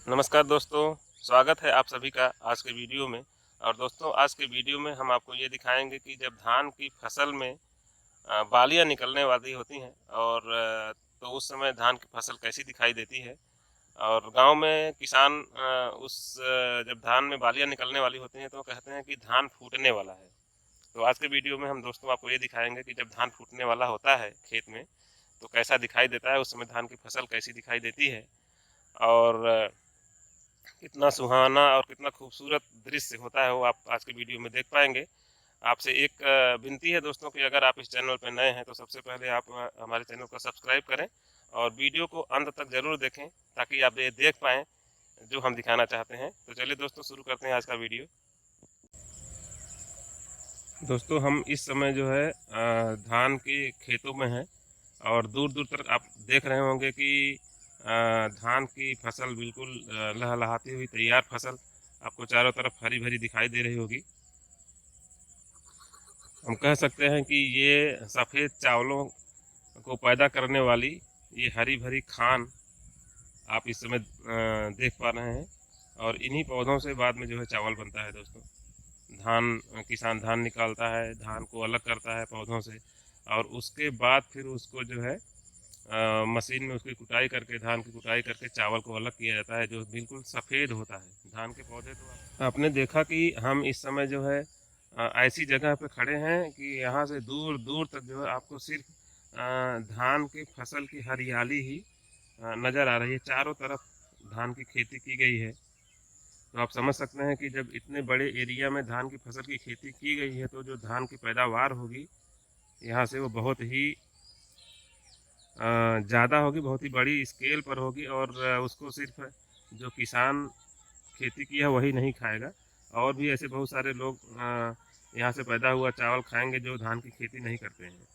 नमस्कार दोस्तों, स्वागत है आप सभी का आज के वीडियो में। और दोस्तों आज के वीडियो में हम आपको ये दिखाएंगे कि जब धान की फसल में बालियाँ निकलने वाली होती हैं और तो उस समय धान की फसल कैसी दिखाई देती है। और गांव में किसान जब धान में बालियाँ निकलने वाली होती हैं तो कहते हैं कि धान फूटने वाला है। तो आज के वीडियो में हम दोस्तों आपको ये दिखाएंगे कि जब धान फूटने वाला होता है खेत में तो कैसा दिखाई देता है, उस समय धान की फसल कैसी दिखाई देती है और कितना सुहाना और कितना खूबसूरत दृश्य होता है वो आप आज के वीडियो में देख पाएंगे। आपसे एक विनती है दोस्तों कि अगर आप इस चैनल पर नए हैं तो सबसे पहले आप हमारे चैनल को सब्सक्राइब करें और वीडियो को अंत तक ज़रूर देखें ताकि आप ये देख पाएँ जो हम दिखाना चाहते हैं। तो चलिए दोस्तों शुरू करते हैं आज का वीडियो। दोस्तों हम इस समय जो है धान के खेतों में हैं और दूर दूर तक आप देख रहे होंगे कि धान की फसल बिल्कुल लहलहाती हुई तैयार फसल आपको चारों तरफ हरी भरी दिखाई दे रही होगी। हम कह सकते हैं कि ये सफ़ेद चावलों को पैदा करने वाली ये हरी भरी खान आप इस समय देख पा रहे हैं और इन्हीं पौधों से बाद में जो है चावल बनता है दोस्तों। किसान धान निकालता है, धान को अलग करता है पौधों से और उसके बाद फिर उसको जो है मशीन में उसकी कुटाई करके धान की कुटाई करके चावल को अलग किया जाता है जो बिल्कुल सफ़ेद होता है। धान के पौधे तो आपने देखा कि हम इस समय जो है ऐसी जगह पे खड़े हैं कि यहाँ से दूर दूर तक जो है आपको सिर्फ धान की फसल की हरियाली ही नज़र आ रही है। चारों तरफ धान की खेती की गई है। तो आप समझ सकते हैं कि जब इतने बड़े एरिया में धान की फसल की खेती की गई है तो जो धान की पैदावार होगी यहाँ से वो बहुत ही ज़्यादा होगी, बहुत ही बड़ी स्केल पर होगी और उसको सिर्फ जो किसान खेती किया है वही नहीं खाएगा और भी ऐसे बहुत सारे लोग यहाँ से पैदा हुआ चावल खाएंगे जो धान की खेती नहीं करते हैं।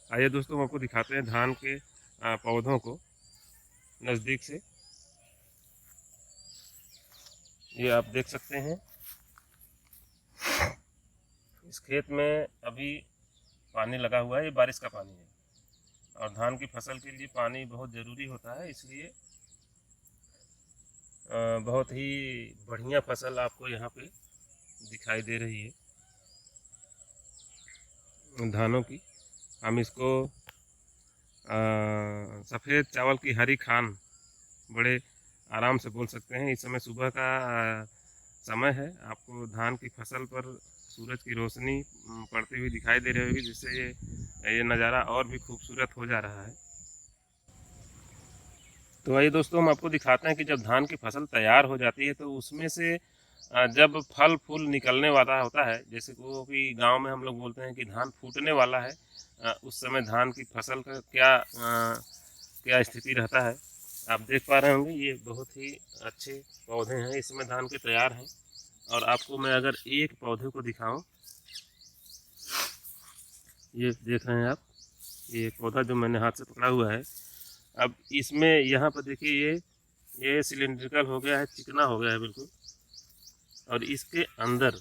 आइए दोस्तों हम आपको दिखाते हैं धान के पौधों को नज़दीक से। ये आप देख सकते हैं इस खेत में अभी पानी लगा हुआ है, ये बारिश का पानी है और धान की फसल के लिए पानी बहुत ज़रूरी होता है, इसलिए बहुत ही बढ़िया फसल आपको यहाँ पे दिखाई दे रही है धानों की। हम इसको सफ़ेद चावल की हरी खान बड़े आराम से बोल सकते हैं। इस समय सुबह का समय है, आपको धान की फसल पर सूरज की रोशनी पड़ती हुई दिखाई दे रही होगी जिससे ये नज़ारा और भी खूबसूरत हो जा रहा है। तो आइए दोस्तों हम आपको दिखाते हैं कि जब धान की फसल तैयार हो जाती है तो उसमें से जब फल फूल निकलने वाला होता है, जैसे वो कि गांव में हम लोग बोलते हैं कि धान फूटने वाला है, उस समय धान की फसल का क्या स्थिति रहता है आप देख पा रहे होंगे। ये बहुत ही अच्छे पौधे हैं, इसमें धान के तैयार हैं और आपको मैं अगर एक पौधे को दिखाऊं, ये देख रहे हैं आप, ये एक पौधा जो मैंने हाथ से पकड़ा हुआ है। अब इसमें यहाँ पर देखिए ये सिलिंड्रिकल हो गया है, चिकना हो गया है बिल्कुल और इसके अंदर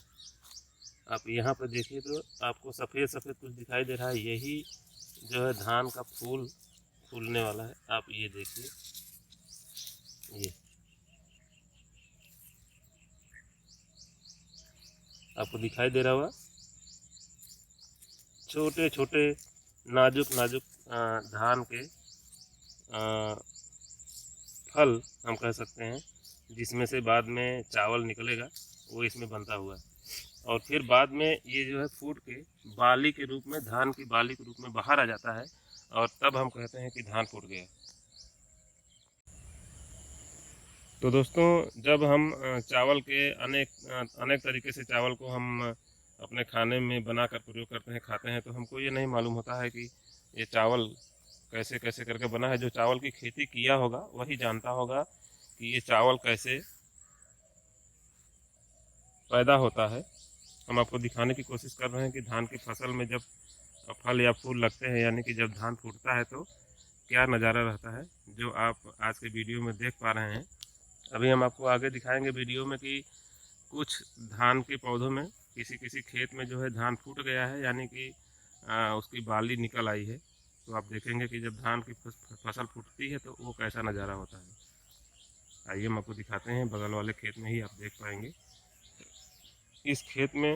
आप यहाँ पर देखिए तो आपको सफ़ेद सफ़ेद कुछ दिखाई दे रहा है, यही जो है धान का फूल फूलने वाला है। आप ये देखिए, ये आपको दिखाई दे रहा होगा, छोटे छोटे नाजुक नाजुक धान के फल हम कह सकते हैं जिसमें से बाद में चावल निकलेगा, वो इसमें बनता हुआ है और फिर बाद में ये जो है फूट के बाली के रूप में, धान की बाली के रूप में बाहर आ जाता है और तब हम कहते हैं कि धान फूट गया। तो दोस्तों जब हम चावल के अनेक तरीके से चावल को हम अपने खाने में बनाकर प्रयोग करते हैं, खाते हैं, तो हमको ये नहीं मालूम होता है कि ये चावल कैसे कैसे करके बना है। जो चावल की खेती किया होगा वही जानता होगा कि ये चावल कैसे पैदा होता है। हम आपको दिखाने की कोशिश कर रहे हैं कि धान की फसल में जब फल या फूल लगते हैं, यानी कि जब धान फूटता है तो क्या नज़ारा रहता है, जो आप आज के वीडियो में देख पा रहे हैं। अभी हम आपको आगे दिखाएंगे वीडियो में कि कुछ धान के पौधों में किसी किसी खेत में जो है धान फूट गया है, यानी कि उसकी बाली निकल आई है। तो आप देखेंगे कि जब धान की फसल फूटती है तो वो कैसा नज़ारा होता है। आइए हम आपको दिखाते हैं। बगल वाले खेत में ही आप देख पाएंगे। इस खेत में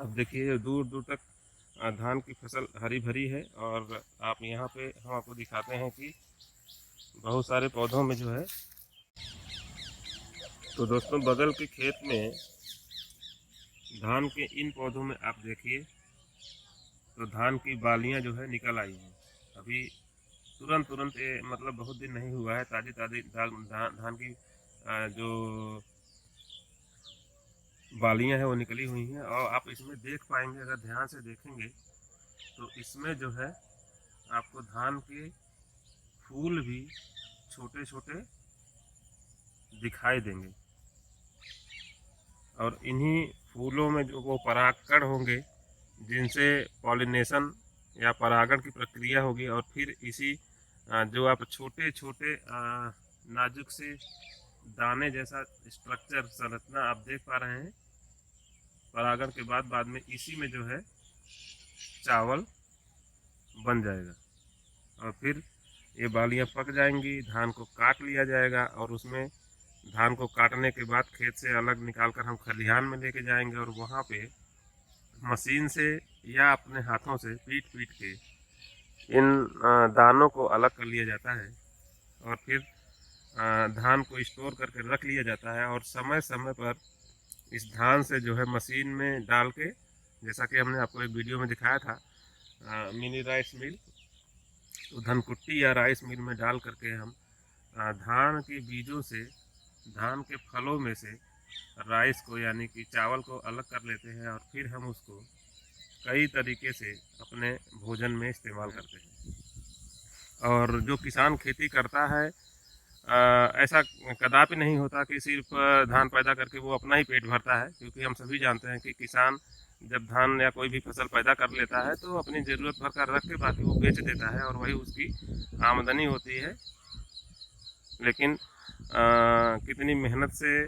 आप देखिए दूर दूर तक धान की फसल हरी भरी है। और आप यहाँ पे हम आपको दिखाते हैं कि बहुत सारे पौधों में जो है, तो दोस्तों बगल के खेत में धान के इन पौधों में आप देखिए तो धान की बालियां जो है निकल आई हैं। अभी तुरंत ये मतलब बहुत दिन नहीं हुआ है, ताज़ी ताज़ी धान की जो बालियां हैं वो निकली हुई हैं। और आप इसमें देख पाएंगे, अगर ध्यान से देखेंगे तो इसमें जो है आपको धान के फूल भी छोटे छोटे दिखाई देंगे। और इन्हीं फूलों में जो वो परागकण होंगे जिनसे पॉलिनेशन या परागण की प्रक्रिया होगी, और फिर इसी जो आप छोटे छोटे नाजुक से दाने जैसा स्ट्रक्चर संरचना आप देख पा रहे हैं, परागण के बाद में इसी में जो है चावल बन जाएगा। और फिर ये बालियां पक जाएंगी, धान को काट लिया जाएगा और उसमें धान को काटने के बाद खेत से अलग निकालकर हम खलिहान में लेके जाएंगे और वहाँ पे मशीन से या अपने हाथों से पीट के इन दानों को अलग कर लिया जाता है। और फिर धान को स्टोर करके रख लिया जाता है। और समय समय पर इस धान से जो है मशीन में डाल के, जैसा कि हमने आपको एक वीडियो में दिखाया था मिनी राइस मिल, तो धनकुट्टी या राइस मिल में डाल करके हम धान के बीजों से, धान के फलों में से राइस को यानी कि चावल को अलग कर लेते हैं। और फिर हम उसको कई तरीके से अपने भोजन में इस्तेमाल करते हैं। और जो किसान खेती करता है ऐसा कदापि नहीं होता कि सिर्फ धान पैदा करके वो अपना ही पेट भरता है, क्योंकि हम सभी जानते हैं कि किसान जब धान या कोई भी फसल पैदा कर लेता है तो अपनी ज़रूरत भर कर रख के बाकी वो बेच देता है और वही उसकी आमदनी होती है। लेकिन कितनी मेहनत से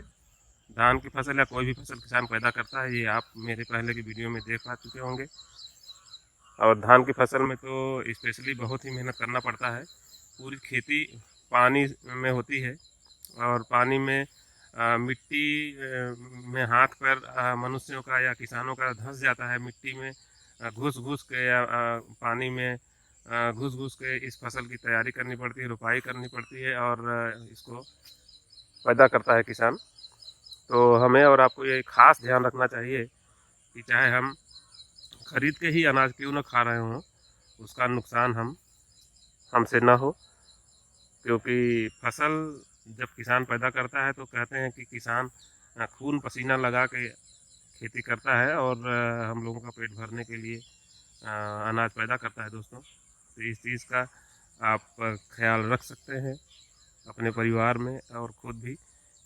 धान की फसल या कोई भी फसल किसान पैदा करता है, ये आप मेरे पहले की वीडियो में देख पा चुके होंगे। और धान की फसल में तो स्पेशली बहुत ही मेहनत करना पड़ता है। पूरी खेती पानी में होती है और पानी में मिट्टी में हाथ पैर मनुष्यों का या किसानों का धंस जाता है। मिट्टी में घुस के या पानी में घुस के इस फसल की तैयारी करनी पड़ती है, रुपाई करनी पड़ती है और इसको पैदा करता है किसान। तो हमें और आपको ये खास ध्यान रखना चाहिए कि चाहे हम खरीद के ही अनाज क्यों न खा रहे हों, उसका नुकसान हमसे ना हो। क्योंकि फसल जब किसान पैदा करता है तो कहते हैं कि किसान खून पसीना लगा के खेती करता है और हम लोगों का पेट भरने के लिए अनाज पैदा करता है दोस्तों। तो इस चीज़ का आप ख्याल रख सकते हैं अपने परिवार में और खुद भी,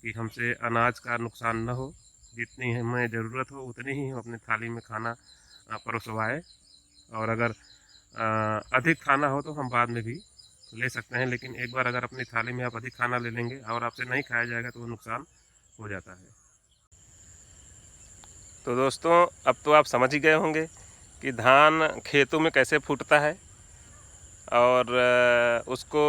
कि हमसे अनाज का नुकसान न हो। जितनी हमें ज़रूरत हो उतनी ही हम अपने थाली में खाना परोसवाएँ। और अगर अधिक खाना हो तो हम बाद में भी ले सकते हैं, लेकिन एक बार अगर अपनी थाली में आप अधिक खाना ले लेंगे और आपसे नहीं खाया जाएगा तो वो नुकसान हो जाता है। तो दोस्तों अब तो आप समझ ही गए होंगे कि धान खेतों में कैसे फूटता है। और उसको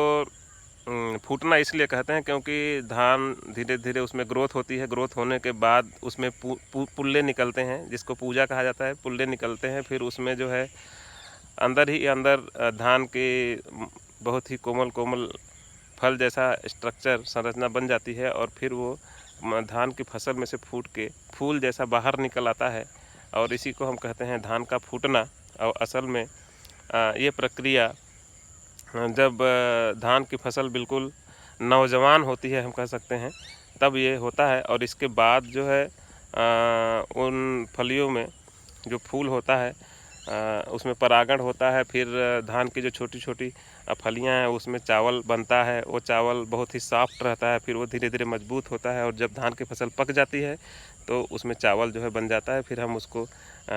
फूटना इसलिए कहते हैं क्योंकि धान धीरे धीरे उसमें ग्रोथ होती है। ग्रोथ होने के बाद उसमें पुल्ले निकलते हैं, जिसको पूजा कहा जाता है। पुल्ले निकलते हैं, फिर उसमें जो है अंदर ही अंदर धान के बहुत ही कोमल फल जैसा स्ट्रक्चर संरचना बन जाती है। और फिर वो धान की फसल में से फूट के फूल जैसा बाहर निकल आता है और इसी को हम कहते हैं धान का फूटना। और असल में ये प्रक्रिया जब धान की फसल बिल्कुल नौजवान होती है, हम कह सकते हैं, तब ये होता है। और इसके बाद जो है उन फलियों में जो फूल होता है उसमें परागण होता है। फिर धान की जो छोटी छोटी फलियां हैं उसमें चावल बनता है। वो चावल बहुत ही सॉफ्ट रहता है, फिर वो धीरे धीरे मजबूत होता है और जब धान की फसल पक जाती है तो उसमें चावल जो है बन जाता है। फिर हम उसको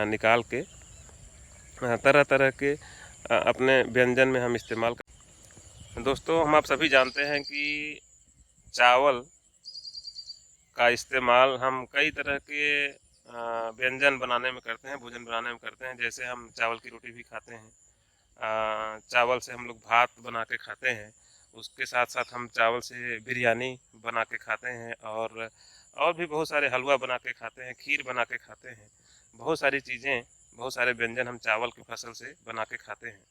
निकाल के तरह तरह के अपने व्यंजन में हम इस्तेमाल करते हैं। दोस्तों हम आप सभी जानते हैं कि चावल का इस्तेमाल हम कई तरह के व्यंजन बनाने में करते हैं, भोजन बनाने में करते हैं। जैसे हम चावल की रोटी भी खाते हैं, चावल से हम लोग भात बना के खाते हैं। उसके साथ साथ हम चावल से बिरयानी बना के खाते हैं और भी बहुत सारे हलवा बना के खाते हैं, खीर बना के खाते हैं। बहुत सारी चीज़ें, बहुत सारे व्यंजन हम चावल की फसल से बना के खाते हैं।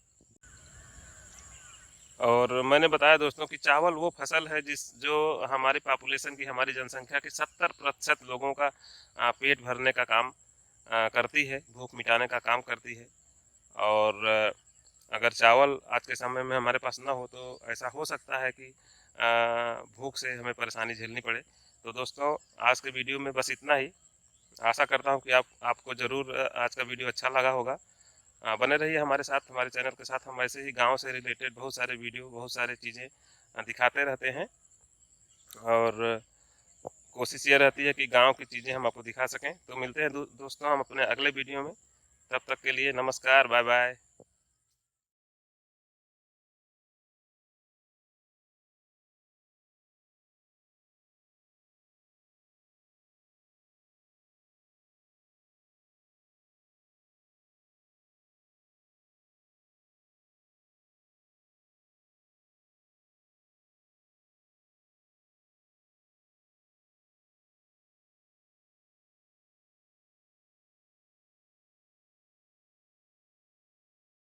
और मैंने बताया दोस्तों कि चावल वो फसल है जो हमारी पॉपुलेशन की, हमारी जनसंख्या के 70% लोगों का पेट भरने का काम करती है, भूख मिटाने का काम करती है। और अगर चावल आज के समय में हमारे पास ना हो तो ऐसा हो सकता है कि भूख से हमें परेशानी झेलनी पड़े। तो दोस्तों, आज के वीडियो में बस इतना ही। आशा करता हूँ कि आपको ज़रूर आज का वीडियो अच्छा लगा होगा। बने रहिए हमारे साथ, हमारे चैनल के साथ। हम ऐसे ही गांव से रिलेटेड बहुत सारे वीडियो, बहुत सारे चीज़ें दिखाते रहते हैं और कोशिश ये रहती है कि गांव की चीज़ें हम आपको दिखा सकें। तो मिलते हैं दोस्तों हम अपने अगले वीडियो में। तब तक के लिए नमस्कार, बाय बाय।